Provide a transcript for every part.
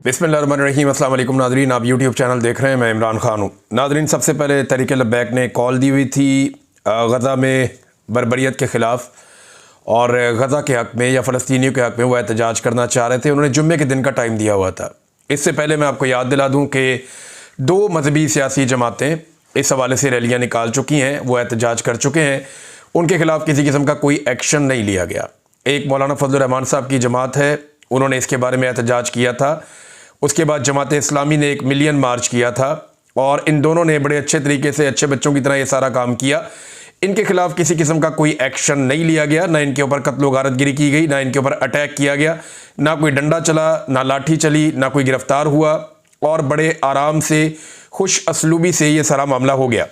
बिस्मिल्लाहिर्रहमानिर्रहीम। अस्सलाम वालेकुम नादरीन, आप यूट्यूब चैनल देख रहे हैं। मैं इमरान खान हूँ। नादरीन, सबसे पहले तहरीक लब्बैक ने कॉल दी हुई थी गज़ा में बर्बरियत के ख़िलाफ़ और गज़ा के हक़ में या फ़लस्तीनियों के हक़ में वो एहतजाज करना चाह रहे थे। उन्होंने जुम्मे के दिन का टाइम दिया हुआ था। इससे पहले मैं आपको याद दिला दूँ कि 2 मजहबी सियासी जमातें इस हवाले से रैलियाँ निकाल चुकी हैं, वो एहतजाज कर चुके हैं। उनके ख़िलाफ़ किसी किस्म का कोई एक्शन नहीं लिया गया। एक मौलाना फजल रहमान साहब की जमात है, उन्होंने इसके बारे में एहतजाज किया था। उसके बाद जमात इस्लामी ने 1 मिलियन मार्च किया था और इन दोनों ने बड़े अच्छे तरीके से अच्छे बच्चों की तरह ये सारा काम किया। इनके खिलाफ किसी किस्म का कोई एक्शन नहीं लिया गया, ना इनके ऊपर कत्ल गारतगिरी की गई, ना इनके ऊपर अटैक किया गया, ना कोई डंडा चला, ना लाठी चली, ना कोई गिरफ्तार हुआ और बड़े आराम से खुश असलूबी से ये सारा मामला हो गया।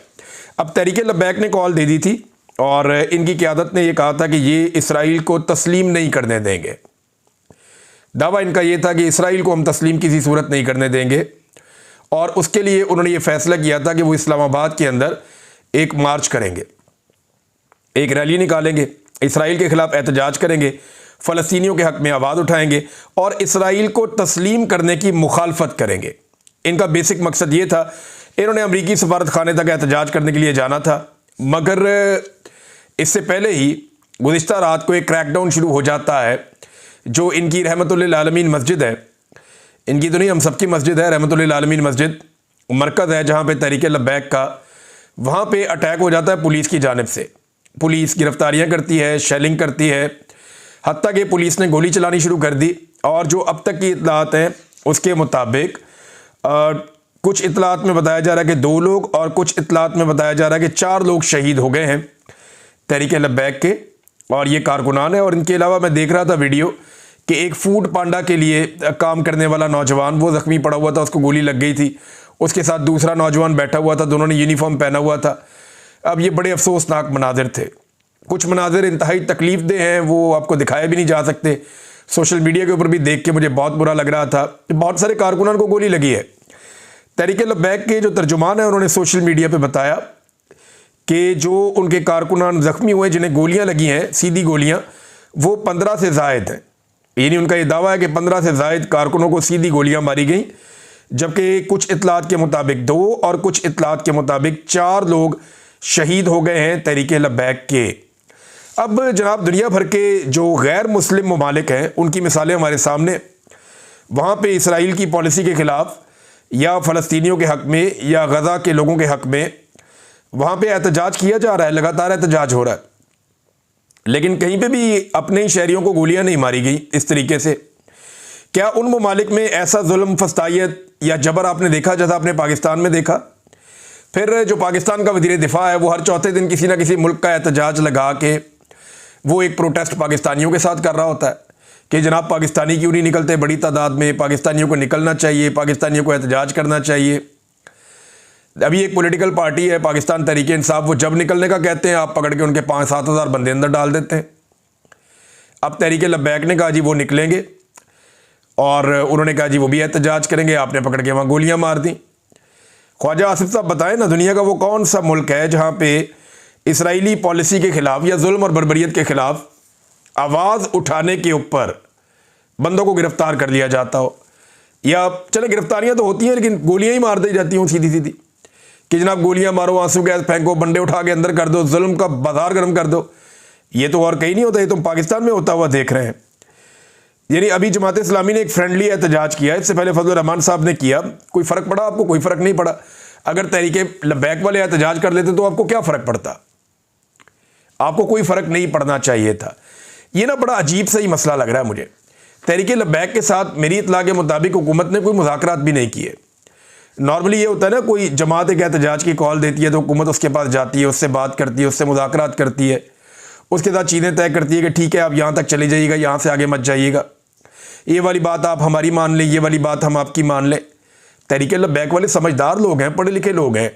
अब तहरीक लब्बैक ने कॉल दे दी थी और इनकी क़यादत ने यह कहा था कि ये इसराइल को तस्लीम नहीं करने देंगे। दावा इनका यह था कि इसराइल को हम तस्लीम किसी सूरत नहीं करने देंगे और उसके लिए उन्होंने ये फैसला किया था कि वो इस्लामाबाद के अंदर एक मार्च करेंगे, एक रैली निकालेंगे, इसराइल के ख़िलाफ़ एहतजाज करेंगे, फ़लस्तीनियों के हक़ में आवाज़ उठाएंगे और इसराइल को तस्लीम करने की मुखालफत करेंगे। इनका बेसिक मकसद ये था। इन्होंने अमरीकी सफारत खाने तक एहतजाज करने के लिए जाना था, मगर इससे पहले ही गुज़िश्ता रात को एक क्रैकडाउन शुरू हो जाता है। जो इनकी रहमतुल्लिल आलमीन मस्जिद है, इनकी तो नहीं, हम सबकी मस्जिद है, रहमतुल्लिल आलमीन मस्जिद मरकज़ है जहाँ पे तहरीक लब्बैक का, वहाँ पे अटैक हो जाता है पुलिस की जानिब से। पुलिस गिरफ्तारियाँ करती है, शेलिंग करती है, हत्ता कि पुलिस ने गोली चलानी शुरू कर दी। और जो अब तक की इत्तलात हैं उसके मुताबिक कुछ इत्तलात में बताया जा रहा है कि 2 लोग और कुछ इत्तलात में बताया जा रहा है कि 4 लोग शहीद हो गए हैं तहरीक लब्बैक के, और ये कारकुनान है। और इनके अलावा मैं देख रहा था वीडियो कि एक फूड पांडा के लिए काम करने वाला नौजवान वो ज़ख्मी पड़ा हुआ था, उसको गोली लग गई थी। उसके साथ दूसरा नौजवान बैठा हुआ था, दोनों ने यूनिफॉर्म पहना हुआ था। अब ये बड़े अफसोसनाक मनाजिर थे। कुछ मनाजिर इंतहाई तकलीफ दे हैं, वो आपको दिखाए भी नहीं जा सकते। सोशल मीडिया के ऊपर भी देख के मुझे बहुत बुरा लग रहा था। बहुत सारे कारकुनान को गोली लगी है। तहरीक लब्बैक के जो तर्जुमान है उन्होंने सोशल मीडिया पर बताया कि जो उनके कारकुनान ज़ख्मी हुए जिन्हें गोलियां लगी हैं, सीधी गोलियां, वो 15 से ज़ायद हैं। यानी उनका ये दावा है कि 15 से ज़ायद कारकुनों को सीधी गोलियां मारी गई, जबकि कुछ इत्तलात के मुताबिक 2 और कुछ इत्तलात के मुताबिक 4 लोग शहीद हो गए हैं तहरीक लब्बैक के। अब जनाब, दुनिया भर के जो गैर मुस्लिम ममालिक हैं उनकी मिसालें हमारे सामने। वहाँ पर इसराइल की पॉलिसी के ख़िलाफ़ या फ़लस्तीनियों के हक़ में या गज़ा के लोगों के हक़ में वहाँ पे एहतजाज किया जा रहा है, लगातार एहतजाज हो रहा है, लेकिन कहीं पे भी अपने ही शहरियों को गोलियां नहीं मारी गई इस तरीके से। क्या उन ममालिक में ऐसा जुल्म, फस्तायत या जबर आपने देखा जैसा आपने पाकिस्तान में देखा? फिर जो पाकिस्तान का वज़ीर दिफा है वो हर चौथे दिन किसी ना किसी मुल्क का एहतजाज लगा के वो एक प्रोटेस्ट पाकिस्तानियों के साथ कर रहा होता है कि जनाब पाकिस्तानी क्यों नहीं निकलते बड़ी तादाद में, पाकिस्तानियों को निकलना चाहिए, पाकिस्तानियों को एहतजाज करना चाहिए। अभी एक पॉलिटिकल पार्टी है पाकिस्तान तहरीक इंसाफ, वो जब निकलने का कहते हैं आप पकड़ के उनके 5-7 हज़ार बंदे अंदर डाल देते हैं। अब तहरीक लब्बैक ने कहा जी वो निकलेंगे और उन्होंने कहा जी वो भी एहतजाज करेंगे, आपने पकड़ के वहाँ गोलियां मार दी। ख्वाजा आसिफ साहब बताएं ना, दुनिया का वो कौन सा मुल्क है जहाँ पे इसराइली पॉलिसी के ख़िलाफ़ या जुल्म और बर्बरियत के ख़िलाफ़ आवाज़ उठाने के ऊपर बंदों को गिरफ़्तार कर लिया जाता हो? या चले गिरफ्तारियाँ तो होती हैं लेकिन गोलियाँ ही मार दी जाती हूँ सीधी सीधी कि जनाब गोलियां मारो, आंसू गैस फेंको, बंदे उठा के अंदर कर दो, जुल्म का बाजार गर्म कर दो। ये तो और कहीं नहीं होता, ये तुम पाकिस्तान में होता हुआ देख रहे हैं। यानी अभी जमात इस्लामी ने एक फ्रेंडली एहतजाज किया, इससे पहले फजल रहमान साहब ने किया। कोई फ़र्क पड़ा आपको? कोई फ़र्क नहीं पड़ा। अगर तहरीक लब्बैक वाले एहतजाज कर लेते तो आपको क्या फ़र्क पड़ता? आपको कोई फ़र्क नहीं पड़ना चाहिए था। ये ना बड़ा अजीब सा ही मसला लग रहा है मुझे। तहरीक लब्बैक के साथ मेरी इत्तला के मुताबिक हुकूमत ने कोई मुज़ाकरात भी नहीं किए। नॉर्मली ये होता है ना, कोई जमात एक एहतजाज की कॉल देती है तो हुकूमत उसके पास जाती है, उससे बात करती है, उससे मुज़ाकरात करती है, उसके साथ चीज़ें तय करती है कि ठीक है आप यहाँ तक चले जाइएगा, यहाँ से आगे मत जाइएगा, ये वाली बात आप हमारी मान लें, ये वाली बात हम आपकी मान लें। तहरीक लब्बैक वाले समझदार लोग हैं, पढ़े लिखे लोग हैं,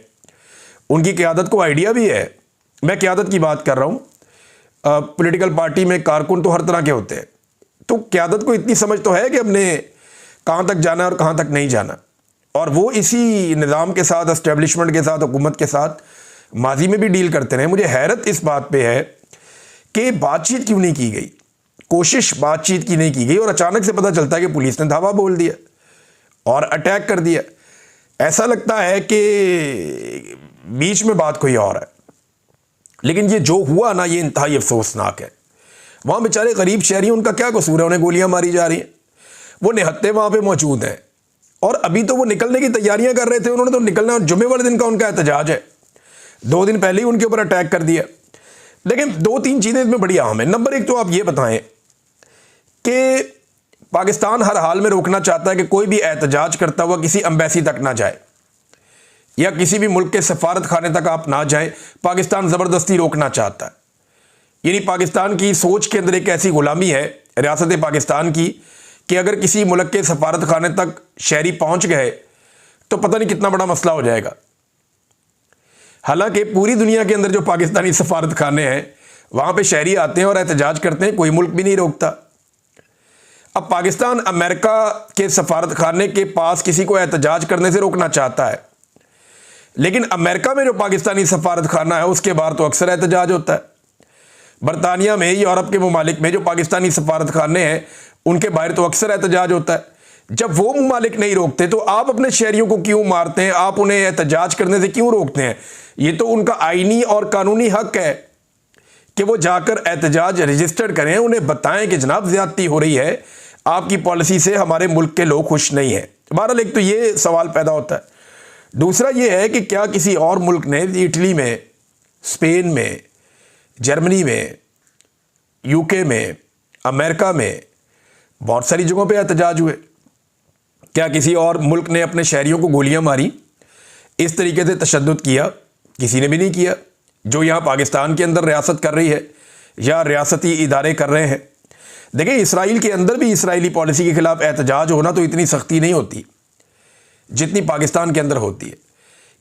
उनकी क़यादत को आइडिया भी है। मैं क़यादत की बात कर रहा हूँ। पॉलिटिकल पार्टी में कारकुन तो हर तरह के होते हैं, तो क़यादत को इतनी समझ तो है कि हमने कहाँ तक जाना है और कहाँ तक नहीं जाना। और वो इसी निज़ाम के साथ, एस्टेब्लिशमेंट के साथ, हुकूमत के साथ माजी में भी डील करते रहे। मुझे हैरत इस बात पे है कि बातचीत क्यों नहीं की गई, कोशिश बातचीत की नहीं की गई और अचानक से पता चलता है कि पुलिस ने धावा बोल दिया और अटैक कर दिया। ऐसा लगता है कि बीच में बात कोई और है, लेकिन ये जो हुआ ना, ये इंतहाई अफसोसनाक है। वहाँ बेचारे गरीब शहरी, उनका क्या कसूर है, उन्हें गोलियां मारी जा रही हैं, वो निहत्ते वहाँ पे मौजूद हैं। और अभी तो वो निकलने की तैयारियां कर रहे थे, उन्होंने तो निकलना, जुम्मे वाले दिन का उनका एहतजाज है, 2 दिन पहले ही उनके ऊपर अटैक कर दिया। लेकिन 2-3 चीज़ें इसमें बड़ी अहम है। नंबर 1 तो आप ये बताएं कि पाकिस्तान हर हाल में रोकना चाहता है कि कोई भी एहतजाज करता हुआ किसी एम्बेसी तक ना जाए या किसी भी मुल्क के सफारत खाने तक आप ना जाएं। पाकिस्तान ज़बरदस्ती रोकना चाहता है। यानी पाकिस्तान की सोच के अंदर एक ऐसी गुलामी है रियासत पाकिस्तान की कि अगर किसी मुल्क के सफारत खाने तक शहरी पहुंच गए तो पता नहीं कितना बड़ा मसला हो जाएगा। हालांकि पूरी दुनिया के अंदर जो पाकिस्तानी सफारत खाने हैं वहां पे शहरी आते हैं और एहतजाज करते हैं, कोई मुल्क भी नहीं रोकता। अब पाकिस्तान अमेरिका के सफारत खाने के पास किसी को एहतजाज करने से रोकना चाहता है, लेकिन अमेरिका में जो पाकिस्तानी सफारत खाना है उसके बाहर तो अक्सर एहतजाज होता है। बरतानिया में, यूरोप के ममालिक में जो पाकिस्तानी सफारत खाने हैं उनके बाहर तो अक्सर एहतजाज होता है। जब वो ममालिक नहीं रोकते तो आप अपने शहरियों को क्यों मारते हैं, आप उन्हें एहतजाज करने से क्यों रोकते हैं? ये तो उनका आईनी और कानूनी हक है कि वो जाकर एहतजाज रजिस्टर करें, उन्हें बताएं कि जनाब ज्यादती हो रही है, आपकी पॉलिसी से हमारे मुल्क के लोग खुश नहीं हैं। बहरहाल एक तो ये सवाल पैदा होता है। दूसरा ये है कि क्या किसी और मुल्क ने, इटली में, स्पेन में, जर्मनी में, यूके में, अमेरिका में, बहुत सारी जगहों पे एहतजाज हुए, क्या किसी और मुल्क ने अपने शहरियों को गोलियां मारी, इस तरीके से तशद्दुद किया? किसी ने भी नहीं किया। जो यहाँ पाकिस्तान के अंदर रियासत कर रही है या रियासती इदारे कर रहे हैं। देखिए, इसराइल के अंदर भी इसराइली पॉलिसी के खिलाफ एहतजाज होना तो इतनी सख्ती नहीं होती जितनी पाकिस्तान के अंदर होती है।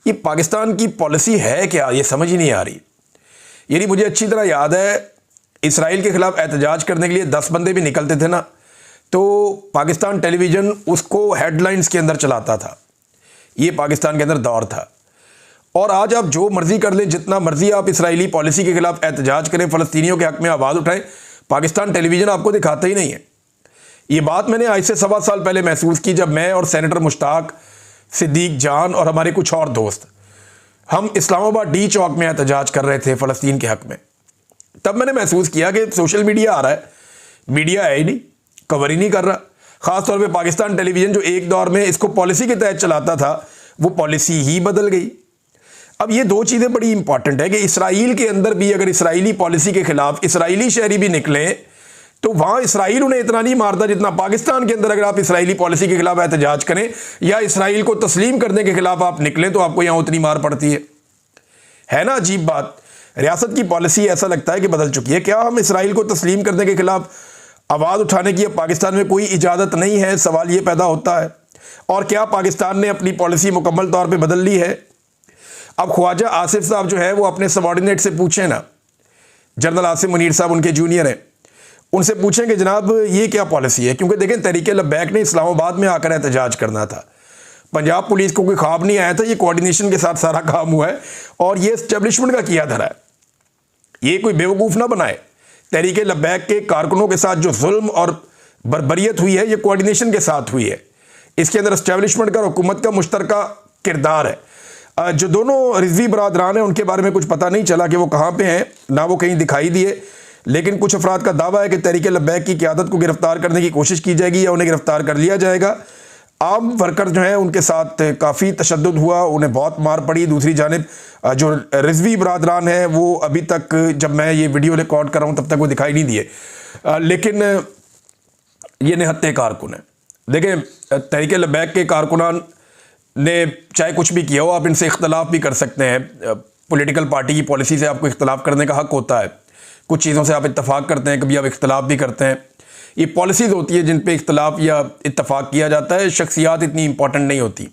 ये पाकिस्तान की पॉलिसी है क्या, ये समझ ही नहीं आ रही। यानी मुझे अच्छी तरह याद है, इसराइल के खिलाफ एहतजाज करने के लिए 10 बंदे भी निकलते थे ना, तो पाकिस्तान टेलीविज़न उसको हेडलाइंस के अंदर चलाता था। ये पाकिस्तान के अंदर दौर था। और आज आप जो मर्जी कर लें, जितना मर्जी आप इसराइली पॉलिसी के खिलाफ एहतजाज करें, फ़लस्तीनियों के हक़ में आवाज़ उठाएं, पाकिस्तान टेलीविज़न आपको दिखाता ही नहीं है। ये बात मैंने आज से 1.25 साल पहले महसूस की, जब मैं और सेनेटर मुश्ताक, सिद्दीक जान और हमारे कुछ और दोस्त, हम इस्लामाबाद डी चौक में एहतजाज कर रहे थे फ़लस्तीन के हक़ में। तब मैंने महसूस किया कि सोशल मीडिया आ रहा है, मीडिया है ही नहीं, कवर ही नहीं कर रहा। ख़ासतौर पे पाकिस्तान टेलीविज़न जो एक दौर में इसको पॉलिसी के तहत चलाता था, वो पॉलिसी ही बदल गई। अब ये 2 चीज़ें बड़ी इंपॉर्टेंट है कि इसराइल के अंदर भी अगर इसराइली पॉलिसी के खिलाफ इसराइली शहरी भी निकलें तो वहाँ इसराइल उन्हें इतना नहीं मारता जितना पाकिस्तान के अंदर अगर आप इसराइली पॉलिसी के खिलाफ एहतजाज करें या इसराइल को तस्लीम करने के खिलाफ आप निकलें तो आपको यहाँ उतनी मार पड़ती है ना। अजीब बात, रियासत की पॉलिसी ऐसा लगता है कि बदल चुकी है। क्या हम इसराइल को तस्लीम करने के खिलाफ आवाज़ उठाने की अब पाकिस्तान में कोई इजाज़त नहीं है? सवाल ये पैदा होता है। और क्या पाकिस्तान ने अपनी पॉलिसी मुकम्मल तौर पे बदल ली है? अब ख्वाजा आसिफ साहब जो है वो अपने सबॉर्डिनेट से पूछें ना, जनरल आसिफ मुनीर साहब उनके जूनियर हैं, उनसे पूछें कि जनाब ये क्या पॉलिसी है। क्योंकि देखें, तहरीक लब्बैक ने इस्लामाबाद में आकर एहतजाज करना था। पंजाब पुलिस को कोई ख्वाब नहीं आया था, ये कोऑर्डिनेशन के साथ सारा काम हुआ है और ये एस्टेब्लिशमेंट का किया धरा है। ये कोई बेवकूफ़ ना बनाए। तहरीक लब्बैक के कारकुनों के साथ जो जुल्म और बर्बरियत हुई है, ये कोऑर्डिनेशन के साथ हुई है। इसके अंदर एस्टेब्लिशमेंट का और हुकूमत का मुश्तरका किरदार है। जो दोनों रिजवी बरादरान हैं उनके बारे में कुछ पता नहीं चला कि वो कहाँ पे हैं, ना वो कहीं दिखाई दिए। लेकिन कुछ अफराद का दावा है कि तहरीक लब्बैक की क़यादत को गिरफ्तार करने की कोशिश की जाएगी या उन्हें गिरफ्तार कर लिया जाएगा। आम वर्कर जो हैं उनके साथ काफ़ी तशद्दुद हुआ, उन्हें बहुत मार पड़ी। दूसरी जानिब जो रिजवी बरादरान हैं वो अभी तक, जब मैं ये वीडियो रिकॉर्ड कर रहा हूँ तब तक वो दिखाई नहीं दिए, लेकिन ये निहत्ते कारकुन हैं। देखें, तहरीक लब्बैक के कारकुनान ने चाहे कुछ भी किया हो, आप इनसे इख्तलाफ भी कर सकते हैं। पॉलिटिकल पार्टी की पॉलिसी से आपको इख्तलाफ करने का हक़ होता है। कुछ चीज़ों से आप इत्तफाक करते हैं, कभी आप इख्तलाफ भी करते हैं। ये पॉलिसीज़ होती है जिन पे इख्तलाफ या इत्तफाक किया जाता है। शख्सियात इतनी इंपॉर्टेंट नहीं होती।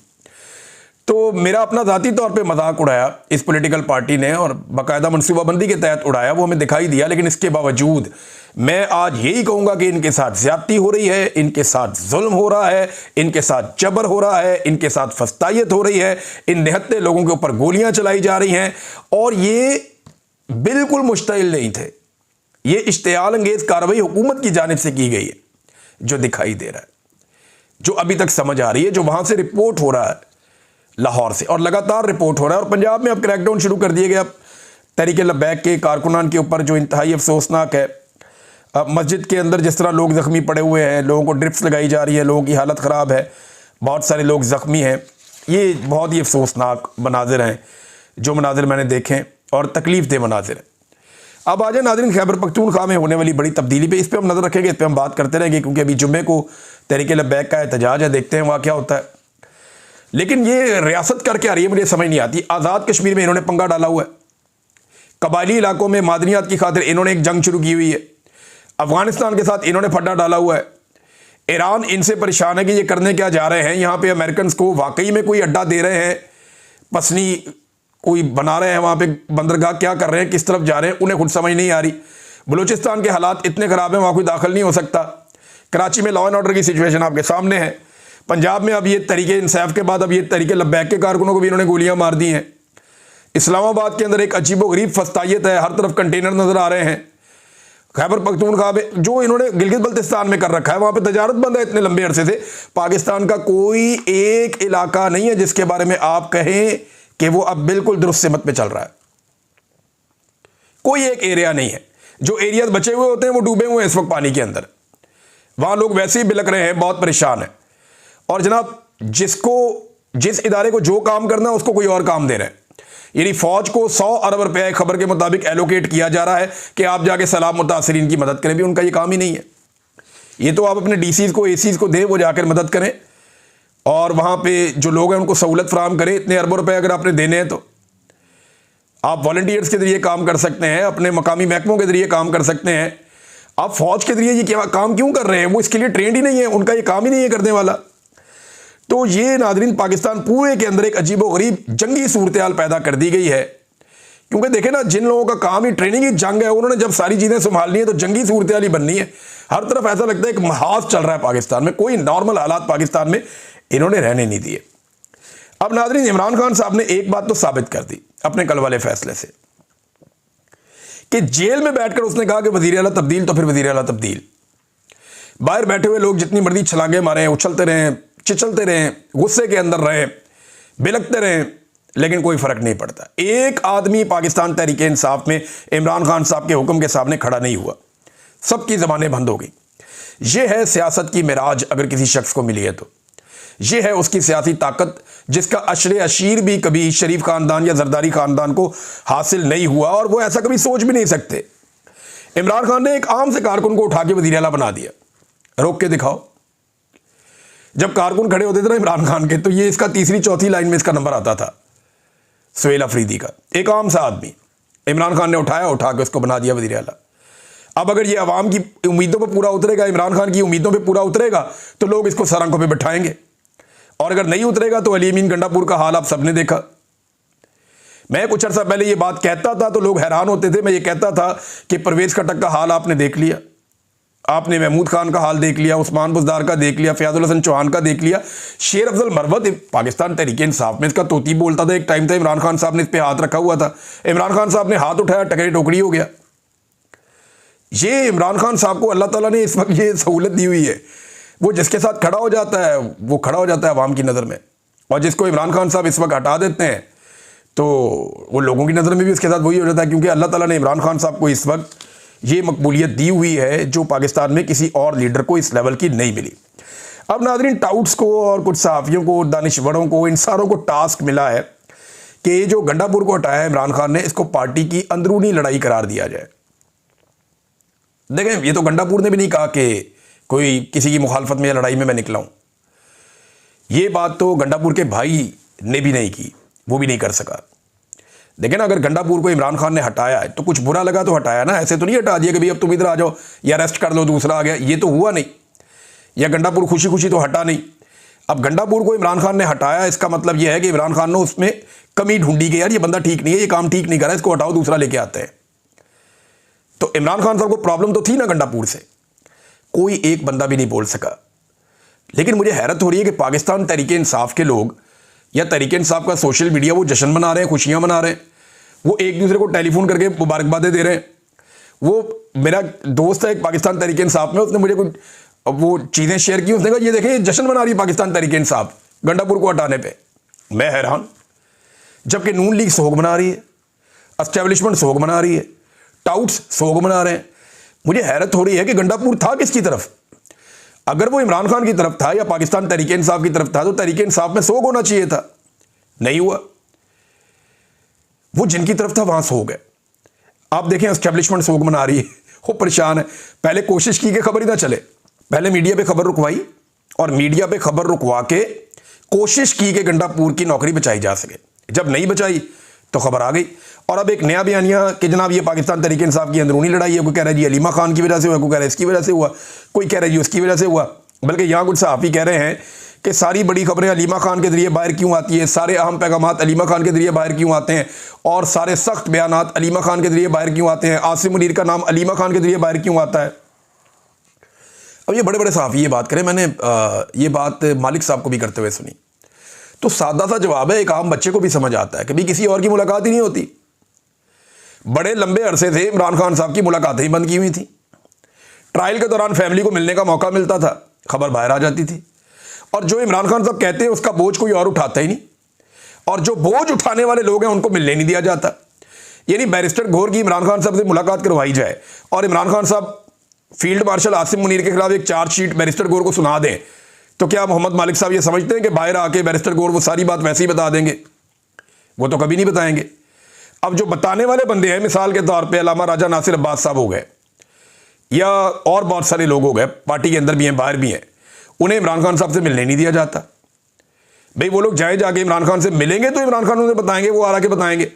तो मेरा अपना ज़ाती तौर पे मजाक उड़ाया इस पॉलिटिकल पार्टी ने और बाकायदा मनसूबाबंदी के तहत उड़ाया, वो हमें दिखाई दिया। लेकिन इसके बावजूद मैं आज यही कहूँगा कि इनके साथ ज़्यादती हो रही है, इनके साथ जुल्म हो रहा है, इनके साथ जबर हो रहा है, इनके साथ फस्तायत हो रही है, इन निहत्ते लोगों के ऊपर गोलियाँ चलाई जा रही हैं। और ये बिल्कुल मुश्तइल नहीं थे, ये इश्तियाल अंगेज़ कार्रवाई हुकूमत की जानिब से की गई है जो दिखाई दे रहा है। जो अभी तक समझ आ रही है, जो वहां से रिपोर्ट हो रहा है लाहौर से, और लगातार रिपोर्ट हो रहा है। और पंजाब में अब क्रैकडाउन शुरू कर दिए गए अब तहरीक लब्बैक के कारकुनान के ऊपर, जो इंतहाई अफसोसनाक है। अब मस्जिद के अंदर जिस तरह लोग ज़ख्मी पड़े हुए हैं, लोगों को ड्रिप्स लगाई जा रही है, लोगों की हालत ख़राब है, बहुत सारे लोग ज़ख्मी हैं। ये बहुत ही अफसोसनाक मनाजिर हैं जो मनाजिर मैंने देखे, और तकलीफ़ दे मनाजिर हैं। अब आ जाए नाज़रीन खैबर पख्तूनख्वा में होने वाली बड़ी तब्दीली पे, इस पर हम नज़र रखेंगे, इस पर हम बात करते रहेंगे, क्योंकि अभी जुम्मे को तहरीक लब्बैक का एहतजाज है, देखते हैं वहाँ क्या होता है। लेकिन ये रियासत करके आ रही है, मुझे समझ नहीं आती। आज़ाद कश्मीर में इन्होंने पंगा डाला हुआ है, कबायली इलाकों में मादनियात की खातिर इन्होंने एक जंग शुरू की हुई है, अफगानिस्तान के साथ इन्होंने फड्डा डाला हुआ है। ईरान इनसे परेशान है कि ये करने क्या जा रहे हैं, यहाँ पे अमेरिकन को वाकई में कोई अड्डा दे रहे हैं, पसनी कोई बना रहे हैं वहाँ पे बंदरगाह, क्या कर रहे हैं, किस तरफ जा रहे हैं, उन्हें खुद समझ नहीं आ रही। बलूचिस्तान के हालात इतने ख़राब हैं, वहाँ कोई दाखिल नहीं हो सकता। कराची में लॉ एंड ऑर्डर की सिचुएशन आपके सामने है। पंजाब में अब ये तरीके इंसाफ के बाद अब ये तरीके लब्बैक के कारकुनों को भी इन्होंने गोलियाँ मार दी हैं। इस्लामाबाद के अंदर एक अजीबोगरीब फस्तायत है, हर तरफ कंटेनर नज़र आ रहे हैं। खैबर पख्तूनख्वा में जो इन्होंने गिलगित बल्तिस्तान में कर रखा है, वहाँ पे तजारत बंद है इतने लंबे अरसे से। पाकिस्तान का कोई एक इलाका नहीं है जिसके बारे में आप कहें कि वो अब बिल्कुल दुरुस्त सिमत में चल रहा है। कोई एक एरिया नहीं है। जो एरियाज बचे हुए होते हैं वो डूबे हुए हैं इस वक्त पानी के अंदर, वहाँ लोग वैसे ही बिलक रहे हैं, बहुत परेशान है। और जनाब जिस इदारे को जो काम करना है उसको कोई और काम दे रहे हैं। यानी फौज को 100 अरब रुपया खबर के मुताबिक एलोकेट किया जा रहा है कि आप जाके सैलाब मुतासरीन की मदद करें, भी उनका ये काम ही नहीं है। ये तो आप अपने डीसीज को, एसीज को दें, वो जाकर मदद करें और वहाँ पे जो लोग हैं उनको सहूलत फराम करें। इतने अरबों रुपए अगर आपने देने हैं तो आप वॉलंटियर्स के जरिए काम कर सकते हैं, अपने मकामी महकमों के जरिए काम कर सकते हैं। आप फौज के जरिए ये क्या काम क्यों कर रहे हैं? वो इसके लिए ट्रेंड ही नहीं है, उनका ये काम ही नहीं है करने वाला। तो ये नाज़रीन पाकिस्तान पूरे के अंदर एक अजीबोगरीब जंगी सूरत हाल पैदा कर दी गई है। क्योंकि देखें ना, जिन लोगों का काम ही ट्रेनिंग ही जंग है, उन्होंने जब सारी चीज़ें संभालनी है तो जंगी सूरत हाल ही बननी है। हर तरफ ऐसा लगता है एक महाज चल रहा है पाकिस्तान में, कोई नॉर्मल हालात पाकिस्तान में इन्होंने रहने नहीं दिए। अब नाज़रीन इमरान खान साहब ने एक बात तो साबित कर दी अपने कल वाले फैसले से कि जेल में बैठकर उसने कहा कि वज़ीर आला तब्दील तो फिर वज़ीर आला तब्दील। बाहर बैठे हुए लोग जितनी मर्जी छलांगे मारें, उछलते रहें, चिचलते रहें, गुस्से के अंदर रहें, बिलकते रहें, लेकिन कोई फ़र्क नहीं पड़ता। एक आदमी पाकिस्तान तहरीक इंसाफ में इमरान खान साहब के हुक्म के सामने खड़ा नहीं हुआ, सबकी ज़बानें बंद हो गई। ये है सियासत की मिराज अगर किसी शख्स को मिली है तो। ये है उसकी सियासी ताकत जिसका अशरे अशीर भी कभी शरीफ खानदान या जरदारी खानदान को हासिल नहीं हुआ, और वो ऐसा कभी सोच भी नहीं सकते। इमरान खान ने एक आम से कारकुन को उठा के वज़ीर आला बना दिया। रोक के दिखाओ। जब कारकुन खड़े होते थे ना इमरान खान के, तो ये इसका तीसरी चौथी लाइन में इसका नंबर आता था, सुहेल अफरीदी का। एक आम सा आदमी इमरान खान ने उठा के उसको बना दिया वज़ीर आला। अब अगर ये अवाम की उम्मीदों पे पूरा उतरेगा, इमरान खान की उम्मीदों पे पूरा उतरेगा, तो लोग इसको सर आंखों पे बिठाएंगे, और अगर नहीं उतरेगा तो अली अमीन गंडापुर का हाल आप सबने देखा। मैं कुछ अर्सा पहले ये बात कहता था तो लोग हैरान होते थे। मैं ये कहता था कि परवेज़ खट्टक का हाल आपने देख लिया, आपने महमूद खान का हाल देख लिया, उस्मान बुज़दार का देख लिया, फयाजुल हसन चौहान का देख लिया, शेर अफजल मरवत पाकिस्तान तहरीक इंसाफ में इसका तोती बोलता था। एक टाइम था इमरान खान साहब ने इस पर हाथ रखा हुआ था, इमरान खान साहब ने हाथ उठाया, टकरी टोकरी हो गया। ये इमरान खान साहब को अल्लाह ताला ने इस वक्त ये सहूलत दी हुई है, वो जिसके साथ खड़ा हो जाता है वो खड़ा हो जाता है अवाम की नज़र में, और जिसको इमरान खान साहब इस वक्त हटा देते हैं तो वो लोगों की नज़र में भी उसके साथ वही हो जाता है। क्योंकि अल्लाह ताला ने इमरान खान साहब को इस वक्त ये मकबूलियत दी हुई है जो पाकिस्तान में किसी और लीडर को इस लेवल की नहीं मिली। अब नाज़रीन टाउट्स को और कुछ सहाफ़ियों को, दानिश्वरों को, इन सारों को टास्क मिला है कि जो गंडापुर को हटाया इमरान खान ने, इसको पार्टी की अंदरूनी लड़ाई करार दिया जाए। देखें, ये तो गंडापुर ने भी नहीं कहा कि कोई किसी की मुखालफत में या लड़ाई में मैं निकला हूं। ये बात तो गंडापुर के भाई ने भी नहीं की, वो भी नहीं कर सका। देखें ना, अगर गंडापुर को इमरान खान ने हटाया है तो कुछ बुरा लगा तो हटाया ना, ऐसे तो नहीं हटा दिया कि भाई अब तुम इधर आ जाओ या अरेस्ट कर लो, दूसरा आ गया। ये तो हुआ नहीं। या गंडापुर खुशी खुशी तो हटा नहीं। अब गंडापुर को इमरान खान ने हटाया, इसका मतलब यह है कि इमरान खान ने उसमें कमी ढूंढी कि यार ये बंदा ठीक नहीं है, ये काम ठीक नहीं कर रहा है, इसको हटाओ, दूसरा लेके आते हैं। तो इमरान खान साहब को प्रॉब्लम तो थी ना गंडापुर से, कोई एक बंदा भी नहीं बोल सका। लेकिन मुझे हैरत हो रही है कि पाकिस्तान तहरीक इंसाफ के लोग या तहरीक इंसाफ का सोशल मीडिया, वो जश्न मना रहे हैं, खुशियां मना रहे हैं, वो एक दूसरे को टेलीफोन करके मुबारकबादें दे रहे हैं। वो मेरा दोस्त है एक पाकिस्तान तहरीक इंसाफ में, उसने मुझे कुछ अब वो चीज़ें शेयर की, उसने कहा ये देखें ये जश्न मना रही है पाकिस्तान तहरीक इंसाफ गंडापुर को हटाने पे। मैं हैरान, जबकि नून लीग सोग मना रही है, एस्टेब्लिशमेंट सोग मना रही है, टाउट्स सोग मना रहे हैं। मुझे हैरत हो रही है कि गंडापुर था किसकी तरफ? अगर वो इमरान खान की तरफ था या पाकिस्तान तहरीक इंसाफ की तरफ था तो तहरीक इंसाफ में सोग होना चाहिए था, नहीं हुआ। वो जिनकी तरफ था वहां सोग है। आप देखें एस्टेब्लिशमेंट सोग मना रही है, वो परेशान है। पहले कोशिश की कि खबर ही ना चले, पहले मीडिया पे खबर रुकवाई और मीडिया पे खबर रुकवा के कोशिश की कि गंडापुर की नौकरी बचाई जा सके। जब नहीं बचाई तो खबर आ गई। और अब एक नया बयानिया कि जनाब ये पाकिस्तान तहरीक इंसाफ की अंदरूनी लड़ाई है। कोई कह रहा है जी अलीमा खान की वजह से हुआ, कोई कह रहा है इसकी वजह से हुआ, कोई कह रहा है जी उसकी वजह से हुआ। बल्कि यहाँ कुछ सहाफ़ी कह रहे हैं कि सारी बड़ी खबरें अलीमा खान के जरिए बाहर क्यों आती है, सारे अहम पैगामात अलीमा खान के जरिए बाहर क्यों आते हैं और सारे सख्त बयानात अलीमा खान के जरिए बाहर क्यों आते हैं, आसिम मुनीर का नाम अलीमा खान के जरिए बाहर क्यों आता है। अब ये बड़े बड़े सहाफ़ी ये बात करें, मैंने ये बात मालिक साहब को भी करते हुए सुनी, तो सादा सा जवाब है, एक आम बच्चे को भी समझ आता है। कभी किसी और की मुलाकात ही नहीं होती। बड़े लंबे अरसे से इमरान खान साहब की मुलाकातें ही बंद की हुई थी। ट्रायल के दौरान फैमिली को मिलने का मौका मिलता था, खबर बाहर आ जाती थी। और जो इमरान खान साहब कहते हैं उसका बोझ कोई और उठाता ही नहीं, और जो बोझ उठाने वाले लोग हैं उनको मिलने नहीं दिया जाता। यानी बैरिस्टर घोर की इमरान खान साहब से मुलाकात करवाई जाए और इमरान खान साहब फील्ड मार्शल आसिम मुनीर के खिलाफ एक चार्जशीट बैरिस्टर घोर को सुना दें, तो क्या मोहम्मद मालिक साहब ये समझते हैं कि बाहर आके बैरिस्टर घोर वो सारी बात वैसे ही बता देंगे? वो तो कभी नहीं बताएंगे। अब जो बताने वाले बंदे हैं, मिसाल के तौर पे अल्लामा राजा नासिर अब्बास साहब हो गए या और बहुत सारे लोग हो गए, पार्टी के अंदर भी हैं बाहर भी हैं, उन्हें इमरान खान साहब से मिलने नहीं दिया जाता। भाई वो लोग जाए जाके इमरान खान से मिलेंगे तो इमरान खान उन्हें बताएंगे, वो आ के बताएंगे।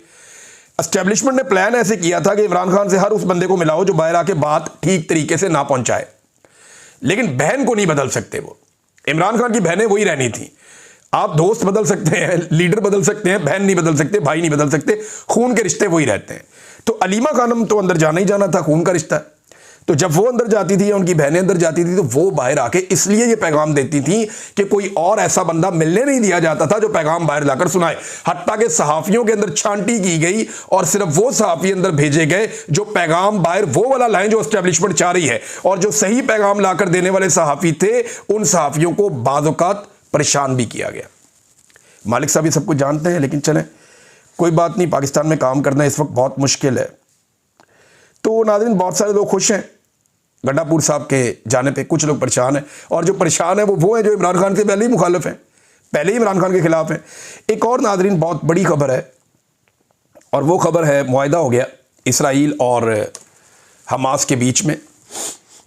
एस्टेब्लिशमेंट ने प्लान ऐसे किया था कि इमरान खान से हर उस बंदे को मिलाओ जो बाहर आके बात ठीक तरीके से ना पहुंचाए, लेकिन बहन को नहीं बदल सकते। वो इमरान खान की बहनें वही रहनी थी। आप दोस्त बदल सकते हैं, लीडर बदल सकते हैं, बहन नहीं बदल सकते, भाई नहीं बदल सकते, खून के रिश्ते वही रहते हैं। तो अलीमा खानम तो अंदर जाना ही जाना था, खून का रिश्ता है। तो जब वो अंदर जाती थी या उनकी बहनें अंदर जाती थी तो वो बाहर आके इसलिए ये पैगाम देती थी कि कोई और ऐसा बंदा मिलने नहीं दिया जाता था जो पैगाम बाहर लाकर सुनाए। हत्ता के सहाफियों के अंदर छांटी की गई और सिर्फ वो सहाफी अंदर भेजे गए जो पैगाम बाहर वो वाला लाएं जो एस्टेब्लिशमेंट चाह रही है, और जो सही पैगाम लाकर देने वाले सहाफी थे उन सहाफियों को बाज़ औक़ात परेशान भी किया गया। मालिक साहब ये सब कुछ जानते हैं, लेकिन चलें कोई बात नहीं, पाकिस्तान में काम करना इस वक्त बहुत मुश्किल है। तो नाज़रीन बहुत सारे लोग खुश हैं गंडापुर साहब के जाने पे, कुछ लोग परेशान हैं, और जो परेशान है वो हैं जो इमरान खान के पहले ही मुखालिफ हैं, पहले ही इमरान खान के खिलाफ हैं। एक और नाज़रीन बहुत बड़ी खबर है, और वो खबर है मुआहदा हो गया इसराइल और हमास के बीच में,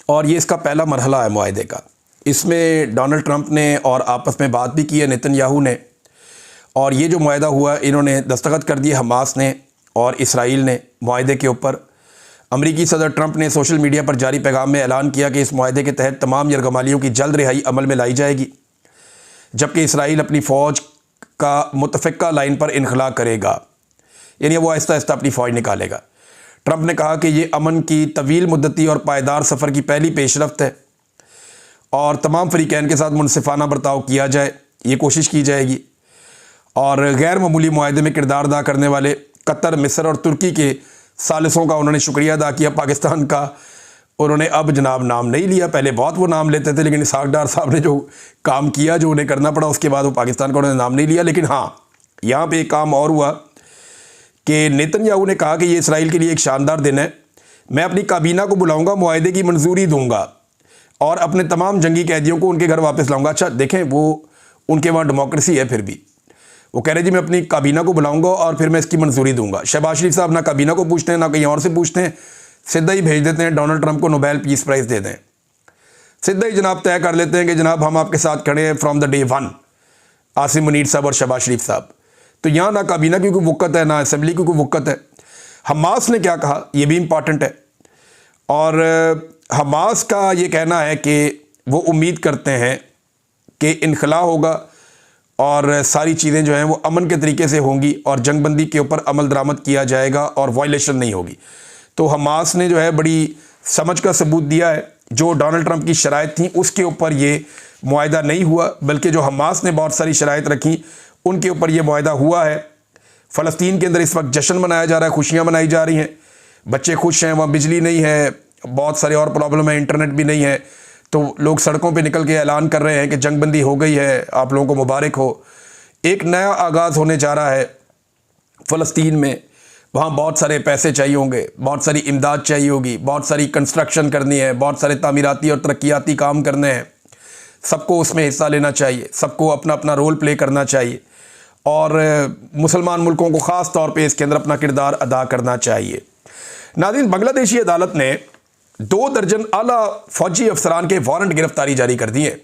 और ये इसका पहला मरहला है मुआहदे का। इसमें डोनाल्ड ट्रंप ने और आपस में बात भी की है नेतन्याहू ने, और ये जो मुआहदा हुआ इन्होंने दस्तखत कर दिए हमास ने और इसराइल ने मुआहदे के ऊपर। अमरीकी सदर ट्रंप ने सोशल मीडिया पर जारी पैगाम में ऐलान किया कि इस मुआहदे के तहत तमाम यरगमालियों की जल्द रिहाई अमल में लाई जाएगी, जबकि इसराइल अपनी फ़ौज का मुतफ़िक़ा लाइन पर इनखला करेगा, यानी वो आहिस्ता आहिस्ता अपनी फ़ौज निकालेगा। ट्रंप ने कहा कि ये अमन की तवील मुद्दती और पायदार सफ़र की पहली पेशरफ्त है और तमाम फ़रीक़ैन के साथ मुनसिफ़ाना बर्ताव किया जाए, ये कोशिश की जाएगी। और गैर मामूली मुआहदे में किरदार अदा करने वाले कतर, मिस्र और तुर्की के सालिसों का उन्होंने शुक्रिया अदा किया। पाकिस्तान का उन्होंने अब जनाब नाम नहीं लिया, पहले बहुत वो नाम लेते थे, लेकिन इसहाक डार साहब ने जो काम किया, जो उन्हें करना पड़ा, उसके बाद वो पाकिस्तान का उन्होंने नाम नहीं लिया। लेकिन हाँ, यहाँ पे एक काम और हुआ कि नेतन्याहू ने कहा कि ये इसराइल के लिए एक शानदार दिन है, मैं अपनी काबीना को बुलाऊँगा, मुआहदे की मंजूरी दूँगा और अपने तमाम जंगी कैदियों को उनके घर वापस लाऊँगा। अच्छा देखें, वो उनके वहाँ डेमोक्रेसी है, फिर भी वो कह रहे जी मैं अपनी काबीना को बुलाऊंगा और फिर मैं इसकी मंजूरी दूंगा। शहबाज शरीफ साहब ना काबीना को पूछते हैं ना कहीं और से पूछते हैं, सीधा ही भेज देते हैं डोनाल्ड ट्रंप को नोबेल पीस प्राइज़ दे दें, सीधा ही जनाब तय कर लेते हैं कि जनाब हम आपके साथ खड़े हैं from the day one, Asim Munir साहब और शहबाज शरीफ साहब। तो यहाँ ना काबीना की कोई वक़्त है, ना असम्बली की कोई वक़्त है। हमास ने क्या कहा ये भी इम्पॉर्टेंट है, और हमास का ये कहना है कि वो उम्मीद करते हैं कि इनखला होगा और सारी चीज़ें जो हैं वो अमन के तरीके से होंगी और जंगबंदी के ऊपर अमल दरामद किया जाएगा और वायलेशन नहीं होगी। तो हमास ने जो है बड़ी समझ का सबूत दिया है, जो डोनाल्ड ट्रंप की शराइत थी उसके ऊपर ये मुआहदा नहीं हुआ, बल्कि जो हमास ने बहुत सारी शराइत रखी उनके ऊपर ये मुआहदा हुआ है। फ़लस्तीन के अंदर इस वक्त जश्न मनाया जा रहा है, खुशियाँ मनाई जा रही हैं, बच्चे खुश हैं, वहाँ बिजली नहीं है, बहुत सारे और प्रॉब्लम है, इंटरनेट भी नहीं है, तो लोग सड़कों पे निकल के ऐलान कर रहे हैं कि जंगबंदी हो गई है, आप लोगों को मुबारक हो। एक नया आगाज़ होने जा रहा है फ़लस्तीन में। वहाँ बहुत सारे पैसे चाहिए होंगे, बहुत सारी इमदाद चाहिए होगी, बहुत सारी कंस्ट्रक्शन करनी है, बहुत सारे तामीराती और तरक्याती काम करने हैं। सबको उसमें हिस्सा लेना चाहिए, सबको अपना अपना रोल प्ले करना चाहिए और मुसलमान मुल्कों को ख़ास तौर पे इसके अंदर अपना किरदार अदा करना चाहिए। नाज़रीन, बांग्लादेशी अदालत ने 2 दर्जन आला फ़ौजी अफसरान के वारंट गिरफ्तारी जारी कर दिए।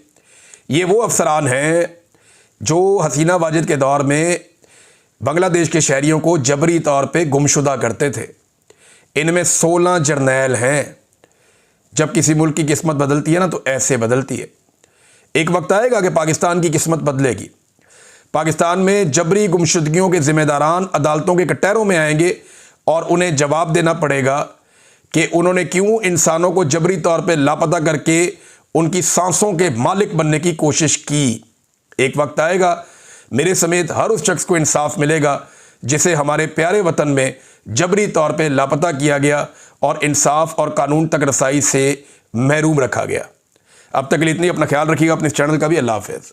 ये वो अफसरान हैं जो हसीना वाजिद के दौर में बांग्लादेश के शहरियों को जबरी तौर पे गुमशुदा करते थे। इनमें 16 जर्नैल हैं। जब किसी मुल्क की किस्मत बदलती है ना, तो ऐसे बदलती है। एक वक्त आएगा कि पाकिस्तान की किस्मत बदलेगी। पाकिस्तान में जबरी गुमशुदगियों के ज़िम्मेदारान अदालतों के कटहरों में आएंगे और उन्हें जवाब देना पड़ेगा कि उन्होंने क्यों इंसानों को जबरी तौर पे लापता करके उनकी सांसों के मालिक बनने की कोशिश की। एक वक्त आएगा, मेरे समेत हर उस शख्स को इंसाफ मिलेगा जिसे हमारे प्यारे वतन में जबरी तौर पे लापता किया गया और इंसाफ और कानून तक रसाई से महरूम रखा गया। अब तक के लिए इतनी, अपना ख्याल रखिएगा, अपने इस चैनल का भी। अल्लाह हाफ़िज़।